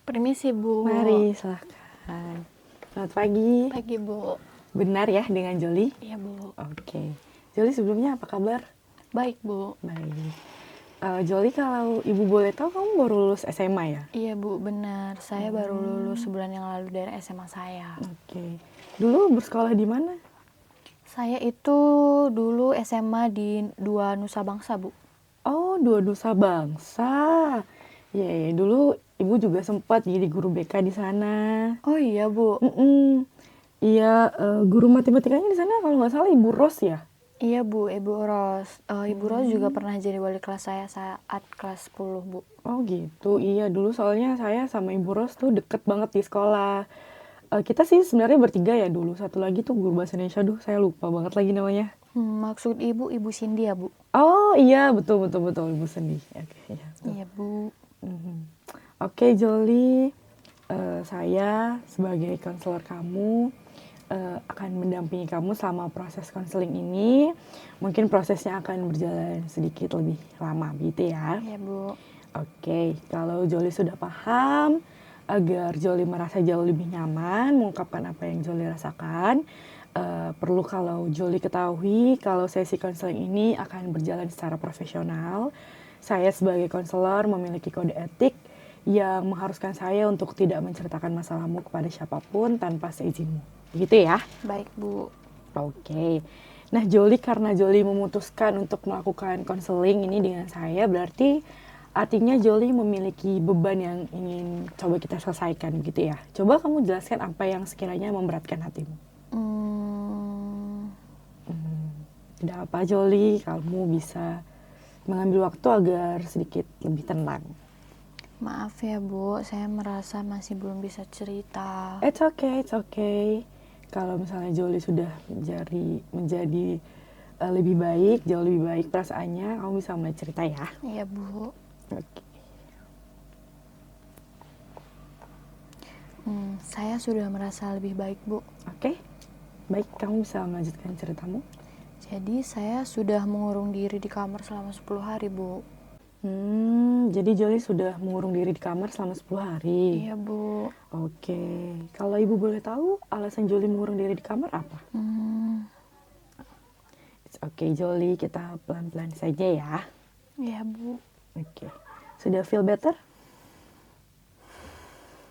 Permisi, Bu. Mari, silahkan. Selamat pagi. Pagi, Bu. Benar ya dengan Joli? Iya, Bu. Oke. Joli sebelumnya apa kabar? Baik, Bu. Baik. Joli, kalau Ibu boleh tahu, kamu baru lulus SMA ya? Iya, Bu, benar. Saya baru lulus sebulan yang lalu dari SMA saya. Oke. Dulu bersekolah di mana? Saya itu dulu SMA di Dua Nusa Bangsa, Bu. Oh, Dua Nusa Bangsa. Ya, dulu Ibu juga sempat jadi guru BK di sana. Oh iya, Bu. Iya, guru matematikanya di sana kalau nggak salah Ibu Ros ya? Iya, Bu, Ibu Ros. Ibu Ros juga pernah jadi wali kelas saya saat kelas 10, Bu. Oh gitu, iya dulu soalnya saya sama Ibu Ros tuh deket banget di sekolah. Kita sih sebenarnya bertiga ya dulu, satu lagi tuh guru bahasa Indonesia, saya lupa banget lagi namanya. Maksud Ibu, Ibu Cindy ya, Bu? Oh iya, betul Ibu Sendi. Oke, iya, betul. Iya, Bu. Oke Joli, saya sebagai konselor kamu akan mendampingi kamu selama proses konseling ini. Mungkin prosesnya akan berjalan sedikit lebih lama gitu ya. Iya, Bu. Oke, kalau Joli sudah paham, agar Joli merasa jauh lebih nyaman mengungkapkan apa yang Joli rasakan, perlu kalau Joli ketahui kalau sesi konseling ini akan berjalan secara profesional. Saya sebagai konselor memiliki kode etik yang mengharuskan saya untuk tidak menceritakan masalahmu kepada siapapun tanpa seizinmu. Begitu ya? Baik, Bu. Oke. Nah, Joli, karena Joli memutuskan untuk melakukan konseling ini dengan saya, berarti artinya Joli memiliki beban yang ingin coba kita selesaikan gitu ya. Coba kamu jelaskan apa yang sekiranya memberatkan hatimu. Tidak apa Joli, kamu bisa mengambil waktu agar sedikit lebih tenang. Maaf ya, Bu, saya merasa masih belum bisa cerita. It's okay. Kalau misalnya Joli sudah menjadi lebih baik, jauh lebih baik perasaannya, kamu bisa mulai cerita ya. Iya, Bu. Oke. Saya sudah merasa lebih baik, Bu. Oke. Baik, kamu bisa melanjutkan ceritamu. Jadi saya sudah mengurung diri di kamar selama 10 hari, Bu. Jadi Joli sudah mengurung diri di kamar selama 10 hari. Iya, Bu. Oke. Kalau Ibu boleh tahu, alasan Joli mengurung diri di kamar apa? It's okay, Joli. Kita pelan-pelan saja ya. Iya, Bu. Oke. Sudah feel better?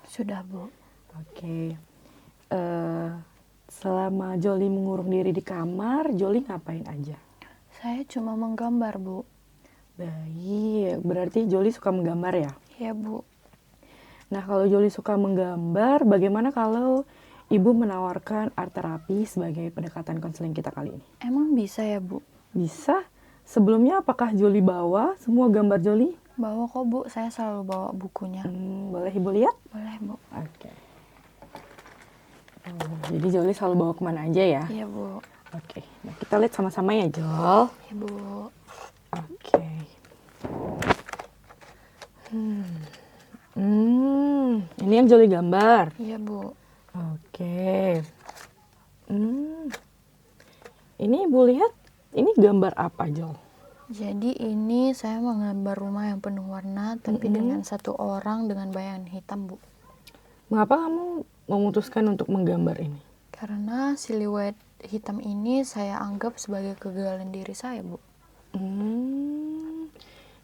Sudah, Bu. Oke. Selama Joli mengurung diri di kamar, Joli ngapain aja? Saya cuma menggambar, Bu. Baik, berarti Joli suka menggambar ya? Iya, Bu. Nah, kalau Joli suka menggambar, bagaimana kalau Ibu menawarkan art terapi sebagai pendekatan konseling kita kali ini? Emang bisa ya, Bu? Bisa. Sebelumnya apakah Joli bawa semua gambar Joli? Bawa kok, Bu. Saya selalu bawa bukunya. Boleh Ibu lihat? Boleh, Bu. Oke. Jadi Joli selalu bawa kemana aja ya? Iya, Bu. Oke. Nah, kita lihat sama-sama ya, Jol. Iya, Bu. Oke. Ini yang Joli gambar. Iya, Bu. Oke. Ini Ibu lihat, ini gambar apa, Jol? Jadi ini saya menggambar rumah yang penuh warna, tapi dengan satu orang dengan bayangan hitam, Bu. Mengapa kamu memutuskan untuk menggambar ini? Karena siluet hitam ini saya anggap sebagai kegagalan diri saya, Bu.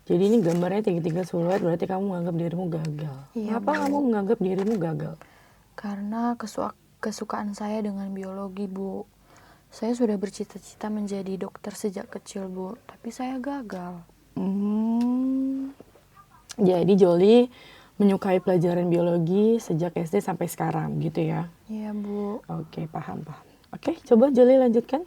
Jadi ini gambarnya tiga-tiga siluet, berarti kamu menganggap dirimu gagal. Iya, Mengapa Bu. kamu menganggap dirimu gagal? Karena kesukaan saya dengan biologi, Bu. Saya sudah bercita-cita menjadi dokter sejak kecil, Bu. Tapi saya gagal. Jadi Joli menyukai pelajaran biologi sejak SD sampai sekarang gitu ya? Iya, Bu. Oke, paham. Oke, coba Joli lanjutkan.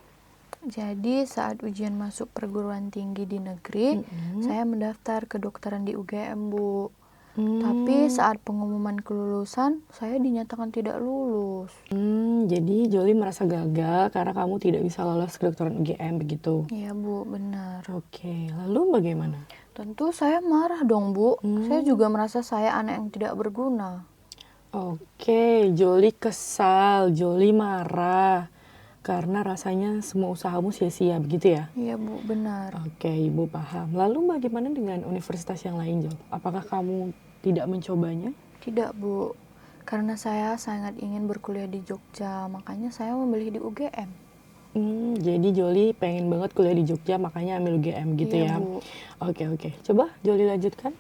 Jadi saat ujian masuk perguruan tinggi di negeri, saya mendaftar kedokteran di UGM, Bu. Tapi saat pengumuman kelulusan, saya dinyatakan tidak lulus. Jadi Joli merasa gagal karena kamu tidak bisa lolos kedokteran UGM begitu? Iya, Bu, benar. Oke, lalu bagaimana? Tentu saya marah dong, Bu. Saya juga merasa saya anak yang tidak berguna. Oke, Joli kesal, Joli marah karena rasanya semua usahamu sia-sia begitu ya? Iya, Bu, benar. Oke, Ibu paham. Lalu bagaimana dengan universitas yang lain, Jol? Apakah kamu tidak mencobanya? Tidak, Bu. Karena saya sangat ingin berkuliah di Jogja, makanya saya memilih di UGM. Jadi Joli pengen banget kuliah di Jogja, makanya ambil UGM gitu Iya, ya. Bu. Oke. Coba Joli lanjutkan.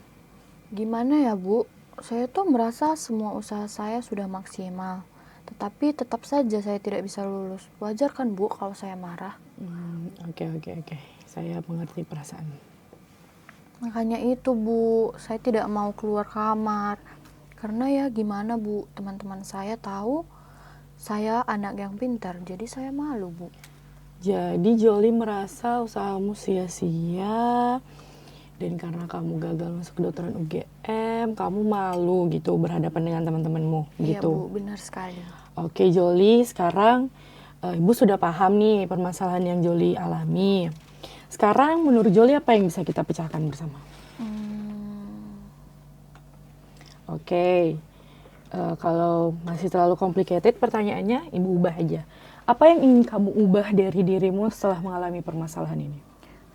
Gimana ya, Bu? Saya tuh merasa semua usaha saya sudah maksimal. Tetapi tetap saja saya tidak bisa lulus. Wajar kan, Bu, kalau saya marah? Oke. Saya mengerti perasaan. Makanya itu, Bu, saya tidak mau keluar kamar. Karena ya gimana, Bu, teman-teman saya tahu saya anak yang pintar, jadi saya malu, Bu. Jadi Joli merasa usahamu sia-sia, dan karena kamu gagal masuk kedokteran UGM, kamu malu gitu berhadapan dengan teman-temanmu Iya, gitu. Bu, benar sekali. Oke Joli, sekarang Ibu sudah paham nih permasalahan yang Joli alami. Sekarang menurut Joli apa yang bisa kita pecahkan bersama? Oke, kalau masih terlalu complicated pertanyaannya, Ibu ubah aja. Apa yang ingin kamu ubah dari dirimu setelah mengalami permasalahan ini?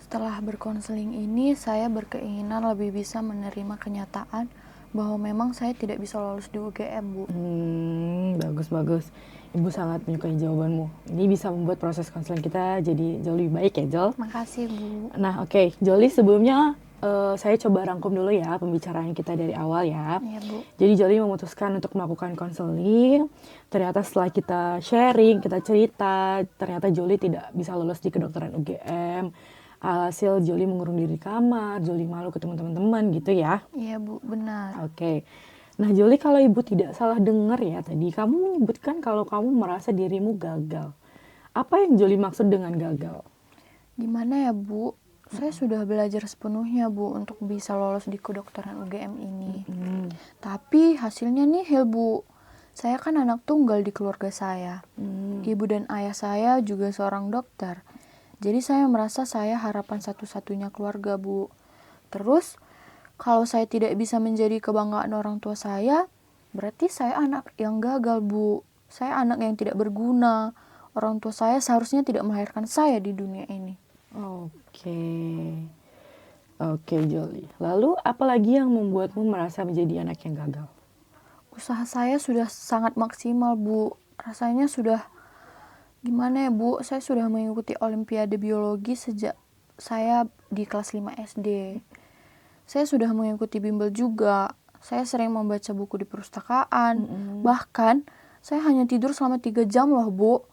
Setelah berkonseling ini, saya berkeinginan lebih bisa menerima kenyataan bahwa memang saya tidak bisa lolos di UGM, Bu. Bagus. Ibu sangat menyukai jawabanmu. Ini bisa membuat proses konseling kita jadi jauh lebih baik ya, Jol. Makasih, Bu. Nah, oke. Joli, sebelumnya saya coba rangkum dulu ya pembicaraan kita dari awal ya. Iya, Bu. Jadi Joli memutuskan untuk melakukan konseling. Ternyata setelah kita sharing, kita cerita, ternyata Joli tidak bisa lolos di kedokteran UGM. Alhasil Joli mengurung diri di kamar, Joli malu ketemu teman-teman gitu ya. Iya, Bu, benar. Oke. Nah, Joli, kalau Ibu tidak salah dengar ya tadi, kamu menyebutkan kalau kamu merasa dirimu gagal. Apa yang Joli maksud dengan gagal? Gimana ya, Bu? Saya sudah belajar sepenuhnya, Bu, untuk bisa lolos di kedokteran UGM ini. Tapi hasilnya nihil, Bu. Saya kan anak tunggal di keluarga saya. Ibu dan ayah saya juga seorang dokter. Jadi saya merasa saya harapan satu-satunya keluarga, Bu. Terus, kalau saya tidak bisa menjadi kebanggaan orang tua saya, berarti saya anak yang gagal, Bu. Saya anak yang tidak berguna. Orang tua saya seharusnya tidak melahirkan saya di dunia ini. Oke, Joli. Lalu apa lagi yang membuatmu merasa menjadi anak yang gagal? Usaha saya sudah sangat maksimal, Bu. Rasanya sudah gimana ya, Bu? Saya sudah mengikuti olimpiade biologi sejak saya di kelas 5 SD. Saya sudah mengikuti bimbel juga. Saya sering membaca buku di perpustakaan. Bahkan, saya hanya tidur selama 3 jam loh, Bu.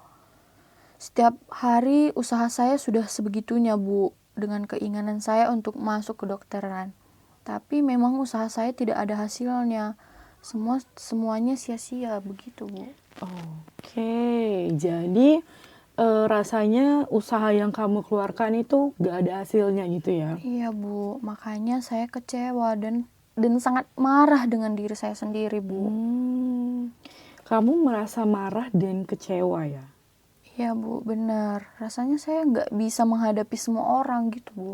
Setiap hari usaha saya sudah sebegitunya, Bu, dengan keinginan saya untuk masuk kedokteran. Tapi memang usaha saya tidak ada hasilnya. Semuanya sia-sia begitu, Bu. Oke, jadi rasanya usaha yang kamu keluarkan itu gak ada hasilnya gitu ya? Iya, Bu. Makanya saya kecewa dan sangat marah dengan diri saya sendiri, Bu. Kamu merasa marah dan kecewa ya? Iya, Bu, benar. Rasanya saya nggak bisa menghadapi semua orang gitu, Bu.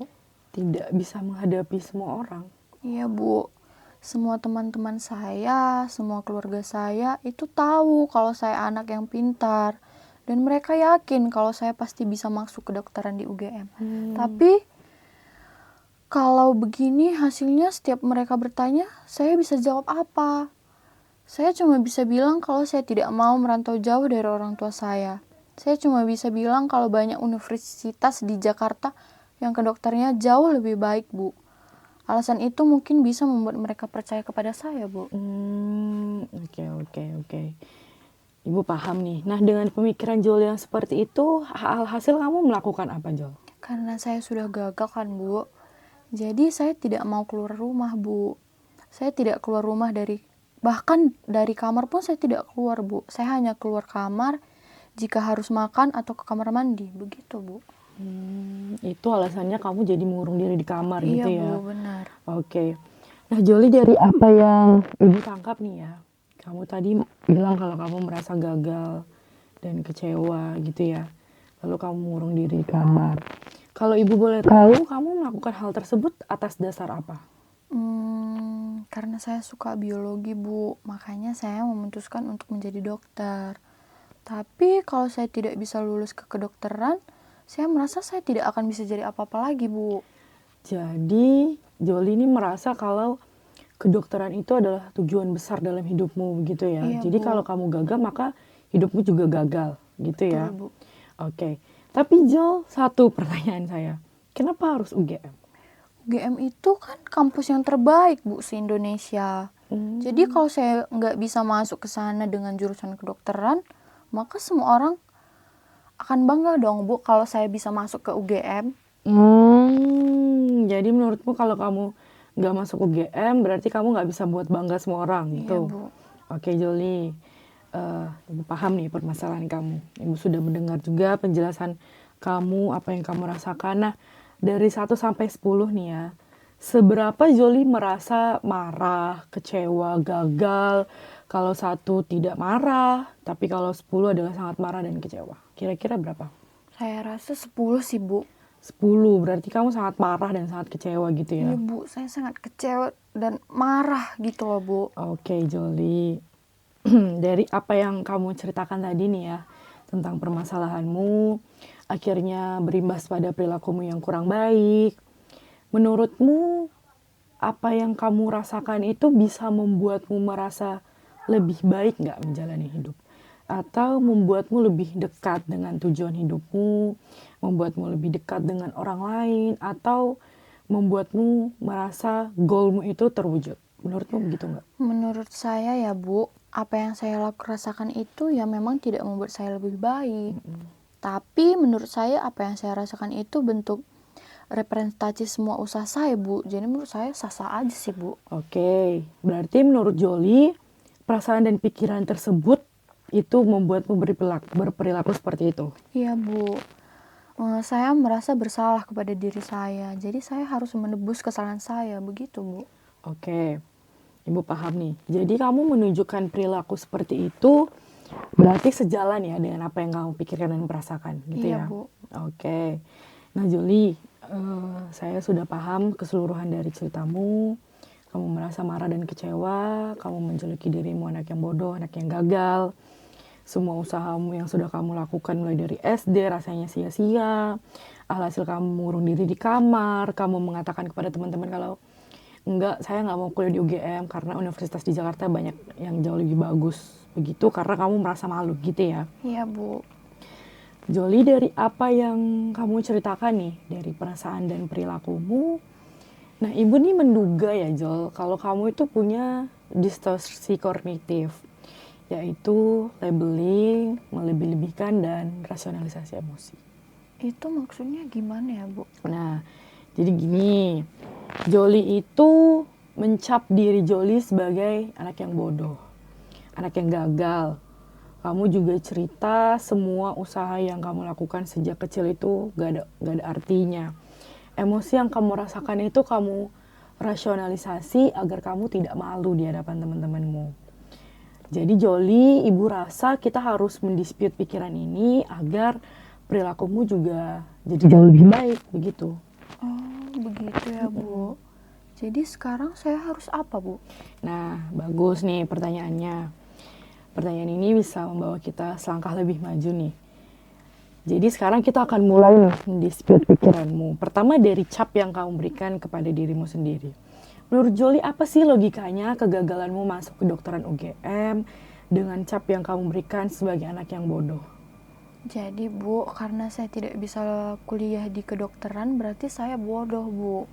Tidak bisa menghadapi semua orang? Iya, Bu. Semua teman-teman saya, semua keluarga saya itu tahu kalau saya anak yang pintar. Dan mereka yakin kalau saya pasti bisa masuk kedokteran di UGM. Tapi, kalau begini hasilnya setiap mereka bertanya, saya bisa jawab apa? Saya cuma bisa bilang kalau saya tidak mau merantau jauh dari orang tua saya. Saya cuma bisa bilang kalau banyak universitas di Jakarta yang kedokternya jauh lebih baik, Bu. Alasan itu mungkin bisa membuat mereka percaya kepada saya, Bu. Oke. Ibu paham nih. Nah, dengan pemikiran Jol yang seperti itu, hasil kamu melakukan apa, Jol? Karena saya sudah gagal kan, Bu. Jadi saya tidak mau keluar rumah, Bu. Saya tidak keluar rumah bahkan dari kamar pun saya tidak keluar, Bu. Saya hanya keluar kamar jika harus makan atau ke kamar mandi, begitu, Bu. Itu alasannya kamu jadi mengurung diri di kamar gitu ya? Iya, Bu, benar. Oke. Nah, Joli, dari apa yang Ibu tangkap nih ya, kamu tadi bilang kalau kamu merasa gagal dan kecewa gitu ya, lalu kamu mengurung diri di kamar. Kalau Ibu boleh tahu, kamu melakukan hal tersebut atas dasar apa? Karena saya suka biologi, Bu, makanya saya memutuskan untuk menjadi dokter. Tapi kalau saya tidak bisa lulus ke kedokteran, saya merasa saya tidak akan bisa jadi apa-apa lagi, Bu. Jadi, Joli ini merasa kalau kedokteran itu adalah tujuan besar dalam hidupmu begitu ya. Iya, Jadi Bu. kalau kamu gagal maka hidupmu juga gagal gitu ya. Betul, Bu. Oke. Tapi Jol, satu pertanyaan saya. Kenapa harus UGM? UGM itu kan kampus yang terbaik, Bu, se-Indonesia. Jadi kalau saya nggak bisa masuk ke sana dengan jurusan kedokteran, maka semua orang akan bangga dong, Bu, kalau saya bisa masuk ke UGM. Jadi menurutmu kalau kamu nggak masuk UGM berarti kamu nggak bisa buat bangga semua orang Iya, gitu. Bu. Oke Joli, Ibu paham nih permasalahan kamu. Ibu sudah mendengar juga penjelasan kamu, apa yang kamu rasakan. Nah, dari 1 sampai 10 nih ya, seberapa Joli merasa marah, kecewa, gagal? Kalau 1 tidak marah, tapi kalau 10 adalah sangat marah dan kecewa. Kira-kira berapa? Saya rasa 10 sih, Bu. 10, berarti kamu sangat marah dan sangat kecewa gitu ya? Iya, Bu. Saya sangat kecewa dan marah gitu loh, Bu. Oke, Joli. Dari apa yang kamu ceritakan tadi nih ya, tentang permasalahanmu, akhirnya berimbas pada perilakumu yang kurang baik. Menurutmu, apa yang kamu rasakan itu bisa membuatmu merasa lebih baik nggak menjalani hidup? Atau membuatmu lebih dekat dengan tujuan hidupmu, membuatmu lebih dekat dengan orang lain, atau membuatmu merasa goalmu itu terwujud? Menurutmu begitu nggak? Menurut saya ya, Bu, apa yang saya rasakan itu ya memang tidak membuat saya lebih baik. Tapi menurut saya apa yang saya rasakan itu bentuk representasi semua usaha saya, Bu. Jadi menurut saya sah-sah aja sih, Bu. Oke, berarti menurut Joli, perasaan dan pikiran tersebut itu membuatmu berperilaku seperti itu. Iya, Bu. Saya merasa bersalah kepada diri saya. Jadi saya harus menebus kesalahan saya, begitu, Bu. Oke, Ibu paham nih. Jadi kamu menunjukkan perilaku seperti itu berarti sejalan ya dengan apa yang kamu pikirkan dan merasakan, gitu Iya, ya? Bu. Oke. Nah, Juli, saya sudah paham keseluruhan dari ceritamu. Kamu merasa marah dan kecewa, kamu menjuluki dirimu anak yang bodoh, anak yang gagal. Semua usahamu yang sudah kamu lakukan mulai dari SD rasanya sia-sia. Alhasil kamu mengurung diri di kamar, kamu mengatakan kepada teman-teman kalau enggak, saya nggak mau kuliah di UGM karena universitas di Jakarta banyak yang jauh lebih bagus. Begitu karena kamu merasa malu gitu ya. Iya, Bu. Joli, dari apa yang kamu ceritakan nih, dari perasaan dan perilakumu, nah ibu nih menduga ya Jol, kalau kamu itu punya distorsi kognitif, yaitu labeling, melebih-lebihkan, dan rasionalisasi emosi. Itu maksudnya gimana ya, Bu? Nah, jadi gini, Joli itu mencap diri Joli sebagai anak yang bodoh, anak yang gagal. Kamu juga cerita semua usaha yang kamu lakukan sejak kecil itu gak ada artinya. Emosi yang kamu rasakan itu kamu rasionalisasi agar kamu tidak malu di hadapan teman-temanmu. Jadi Joli, ibu rasa kita harus mendispute pikiran ini agar perilakumu juga jadi jauh lebih baik, begitu. Oh, begitu ya, Bu. Jadi sekarang saya harus apa, Bu? Nah, bagus nih pertanyaannya. Pertanyaan ini bisa membawa kita selangkah lebih maju nih. Jadi sekarang kita akan mulai mendispute pikiranmu. Pertama dari cap yang kamu berikan kepada dirimu sendiri. Menurut Joli, apa sih logikanya kegagalanmu masuk ke kedokteran UGM dengan cap yang kamu berikan sebagai anak yang bodoh? Jadi, Bu, karena saya tidak bisa kuliah di kedokteran, berarti saya bodoh, Bu.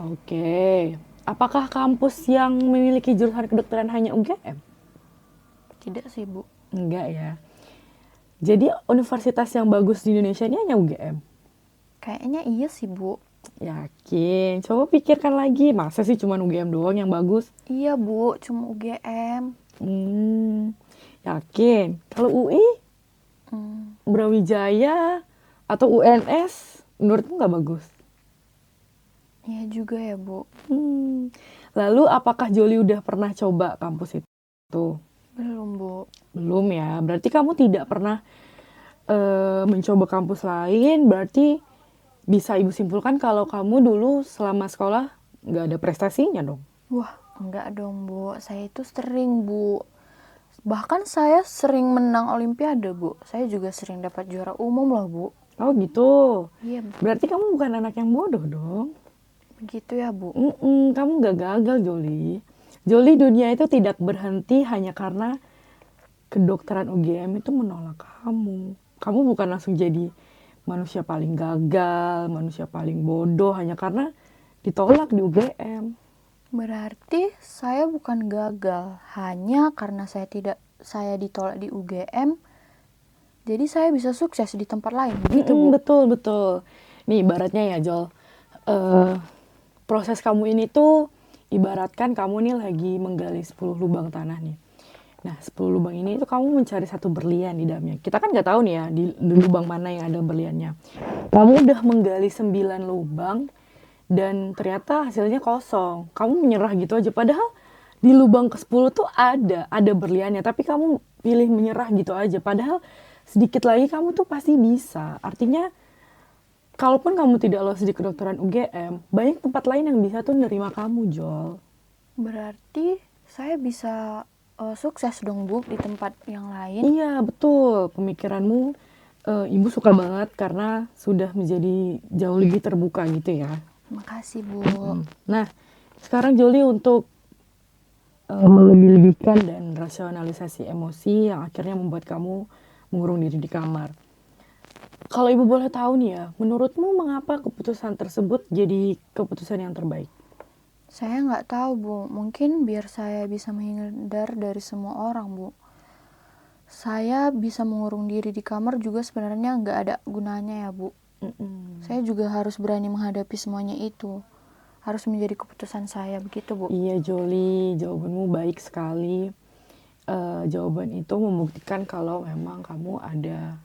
Oke. Apakah kampus yang memiliki jurusan kedokteran hanya UGM? Tidak sih, Bu. Enggak ya. Jadi universitas yang bagus di Indonesia ini hanya UGM? Kayaknya iya sih, Bu. Yakin? Coba pikirkan lagi. Masa sih cuma UGM doang yang bagus? Iya, Bu. Cuma UGM. Yakin? Kalau UI? Brawijaya? Atau UNS? Menurutmu nggak bagus? Iya juga ya, Bu. Lalu apakah Joli udah pernah coba kampus itu? Belum, Bu. Belum ya. Berarti kamu tidak pernah mencoba kampus lain. Berarti bisa ibu simpulkan kalau kamu dulu selama sekolah nggak ada prestasinya dong? Wah, enggak dong, Bu. Saya itu sering, Bu. Bahkan saya sering menang olimpiade, Bu. Saya juga sering dapat juara umum loh, Bu. Oh gitu. Iya, Bu. Berarti kamu bukan anak yang bodoh dong? Begitu ya, Bu? Kamu nggak gagal, Joli. Joli, dunia itu tidak berhenti hanya karena kedokteran UGM itu menolak kamu. Kamu bukan langsung jadi manusia paling gagal, manusia paling bodoh hanya karena ditolak di UGM. Berarti saya bukan gagal hanya karena saya ditolak di UGM, jadi saya bisa sukses di tempat lain, begitu, Bu? Betul, betul. Nih ibaratnya ya, Jol. Proses kamu ini tuh ibaratkan kamu nih lagi menggali 10 lubang tanah nih. Nah, 10 lubang ini tuh kamu mencari satu berlian di dalamnya. Kita kan nggak tahu nih ya di lubang mana yang ada berliannya. Kamu udah menggali 9 lubang dan ternyata hasilnya kosong. Kamu menyerah gitu aja. Padahal di lubang ke-10 tuh ada berliannya. Tapi kamu pilih menyerah gitu aja. Padahal sedikit lagi kamu tuh pasti bisa. Artinya, kalaupun kamu tidak lolos di kedokteran UGM, banyak tempat lain yang bisa tuh nerima kamu, Jol. Berarti saya bisa sukses dong, Bu, di tempat yang lain. Iya, betul. Pemikiranmu, Ibu suka banget karena sudah menjadi jauh lebih terbuka gitu ya. Makasih, Bu. Nah, sekarang Joli untuk melebih-lebihkan dan rasionalisasi emosi yang akhirnya membuat kamu mengurung diri di kamar. Kalau Ibu boleh tahu nih ya, menurutmu mengapa keputusan tersebut jadi keputusan yang terbaik? Saya nggak tahu, Bu. Mungkin biar saya bisa menghindar dari semua orang, Bu. Saya bisa mengurung diri di kamar juga sebenarnya nggak ada gunanya ya, Bu. Saya juga harus berani menghadapi semuanya itu. Harus menjadi keputusan saya, begitu, Bu. Iya, Joli, jawabanmu baik sekali. Jawaban itu membuktikan kalau memang kamu ada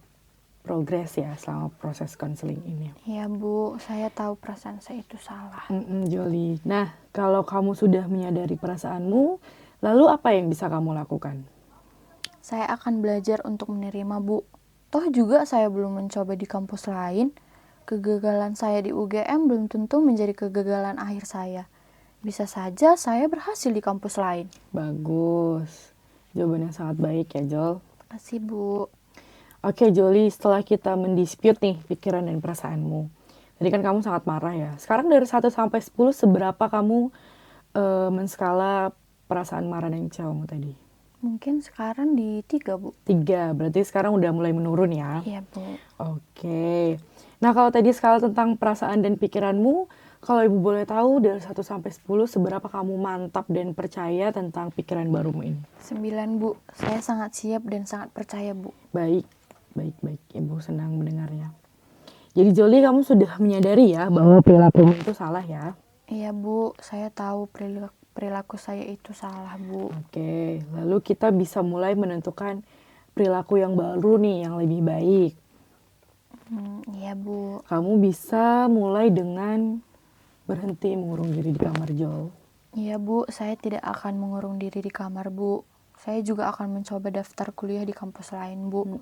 progres ya selama proses konseling ini. Iya, Bu. Saya tahu perasaan saya itu salah. Joli. Nah, kalau kamu sudah menyadari perasaanmu, lalu apa yang bisa kamu lakukan? Saya akan belajar untuk menerima, Bu. Toh juga saya belum mencoba di kampus lain. Kegagalan saya di UGM belum tentu menjadi kegagalan akhir saya. Bisa saja saya berhasil di kampus lain. Bagus. Jawaban yang sangat baik ya, Jol. Makasih, Bu. Oke, Joli, setelah kita mendispute nih pikiran dan perasaanmu. Tadi kan kamu sangat marah ya. Sekarang dari 1 sampai 10, seberapa kamu menskala perasaan marah dan kecewamu tadi? Mungkin sekarang di 3, Bu. 3, berarti sekarang udah mulai menurun ya? Iya, Bu. Oke. Nah, kalau tadi skala tentang perasaan dan pikiranmu, kalau Ibu boleh tahu dari 1 sampai 10, seberapa kamu mantap dan percaya tentang pikiran barumu ini? 9, Bu. Saya sangat siap dan sangat percaya, Bu. Baik, baik, baik. Ibu senang mendengarnya. Jadi Joli, kamu sudah menyadari ya bahwa perilakumu itu salah ya? Iya, Bu. Saya tahu perilaku saya itu salah, Bu. Oke, lalu kita bisa mulai menentukan perilaku yang baru nih, yang lebih baik. Iya, Bu. Kamu bisa mulai dengan berhenti mengurung diri di kamar, Jol. Iya, Bu. Saya tidak akan mengurung diri di kamar, Bu. Saya juga akan mencoba daftar kuliah di kampus lain, Bu.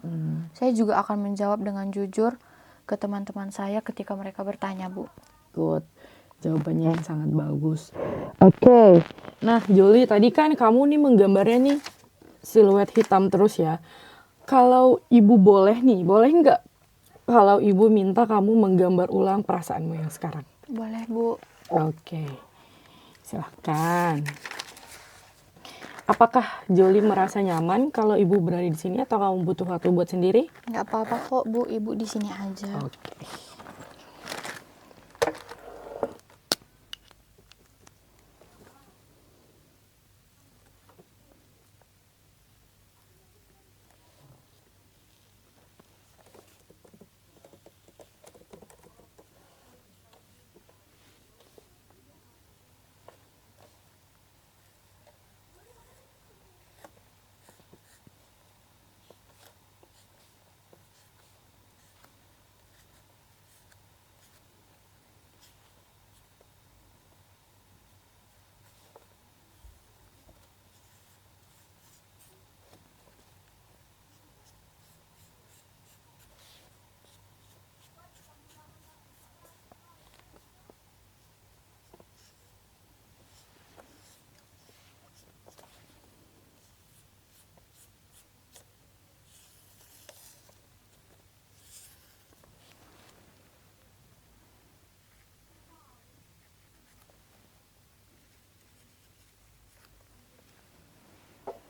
Saya juga akan menjawab dengan jujur ke teman-teman saya ketika mereka bertanya, Bu. Good. Jawabannya yang sangat bagus. Oke. Nah, Joli, tadi kan kamu nih menggambarnya nih siluet hitam terus ya. Kalau Ibu boleh nih, boleh nggak kalau Ibu minta kamu menggambar ulang perasaanmu yang sekarang? Boleh, Bu. Oke. Silahkan. Apakah Joli merasa nyaman kalau Ibu berada di sini atau kamu butuh waktu buat sendiri? Nggak apa-apa kok, Bu. Ibu di sini aja. Oke.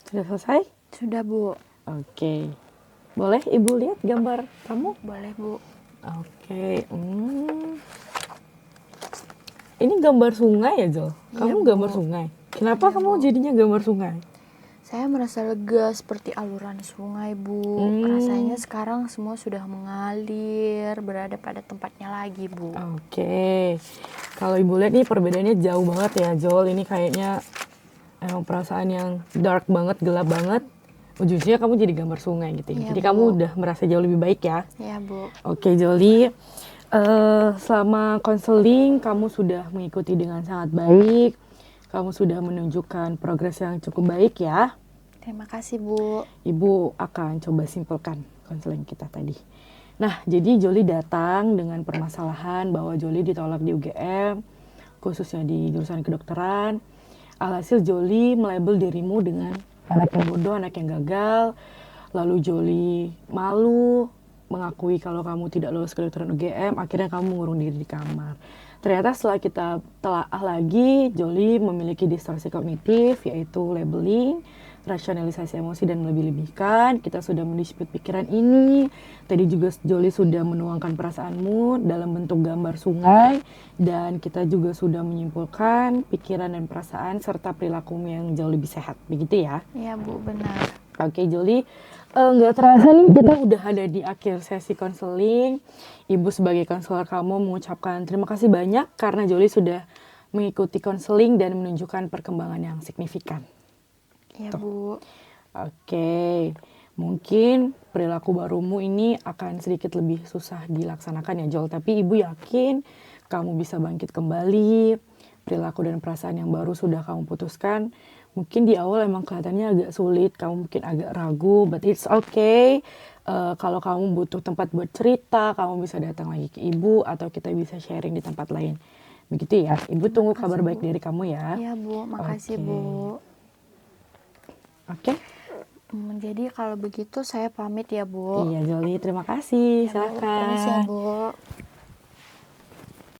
Sudah selesai? Sudah, Bu. Oke. Boleh Ibu lihat gambar kamu? Boleh, Bu. Oke. Ini gambar sungai ya, Jol? Iya, Kamu Bu. gambar sungai. Kenapa Iya, kamu Bu. jadinya gambar sungai? Saya merasa lega seperti aluran sungai, Bu. Rasanya sekarang semua sudah mengalir, berada pada tempatnya lagi, Bu. Oke. Kalau Ibu lihat nih perbedaannya jauh banget ya, Jol. Ini kayaknya emang perasaan yang dark banget, gelap banget. Ujungnya kamu jadi gambar sungai gitu ya. Iya, Jadi Bu. kamu udah merasa jauh lebih baik ya. Iya, Bu. Oke, Joli. Selama konseling kamu sudah mengikuti dengan sangat baik. Kamu sudah menunjukkan progres yang cukup baik ya. Terima kasih, Bu. Ibu akan coba simpelkan konseling kita tadi. Nah, jadi Joli datang dengan permasalahan bahwa Joli ditolak di UGM, khususnya di jurusan kedokteran. Alhasil Joli melabel dirimu dengan anak yang bodoh, anak yang gagal. Lalu Joli malu mengakui kalau kamu tidak lulus kedokteran UGM. Akhirnya kamu mengurung diri di kamar. Ternyata setelah kita telaah lagi, Joli memiliki distorsi kognitif, yaitu labeling, rasionalisasi emosi, dan melebih-lebihkan. Kita sudah mendispute pikiran ini. Tadi juga Joli sudah menuangkan perasaanmu dalam bentuk gambar sungai. Dan kita juga sudah menyimpulkan pikiran dan perasaan serta perilakumu yang jauh lebih sehat. Begitu ya? Iya, Bu, benar. Oke, Joli. Nggak terasa nih kita udah ada di akhir sesi konseling. Ibu sebagai konselor kamu mengucapkan terima kasih banyak karena Joli sudah mengikuti konseling dan menunjukkan perkembangan yang signifikan. Iya, Bu. Oke, mungkin perilaku barumu ini akan sedikit lebih susah dilaksanakan ya, Jol. Tapi Ibu yakin kamu bisa bangkit kembali. Perilaku dan perasaan yang baru sudah kamu putuskan. Mungkin di awal emang kelihatannya agak sulit, kamu mungkin agak ragu, but it's okay. Kalau kamu butuh tempat buat cerita, kamu bisa datang lagi ke Ibu atau kita bisa sharing di tempat lain. Begitu ya, Ibu tunggu kabar baik dari kamu ya. Iya, Bu. Makasih, Oke. Bu. Oke. Jadi kalau begitu saya pamit ya, Bu. Iya, Joli, terima kasih. Ya, Bu. Silakan. Permisi ya, Bu.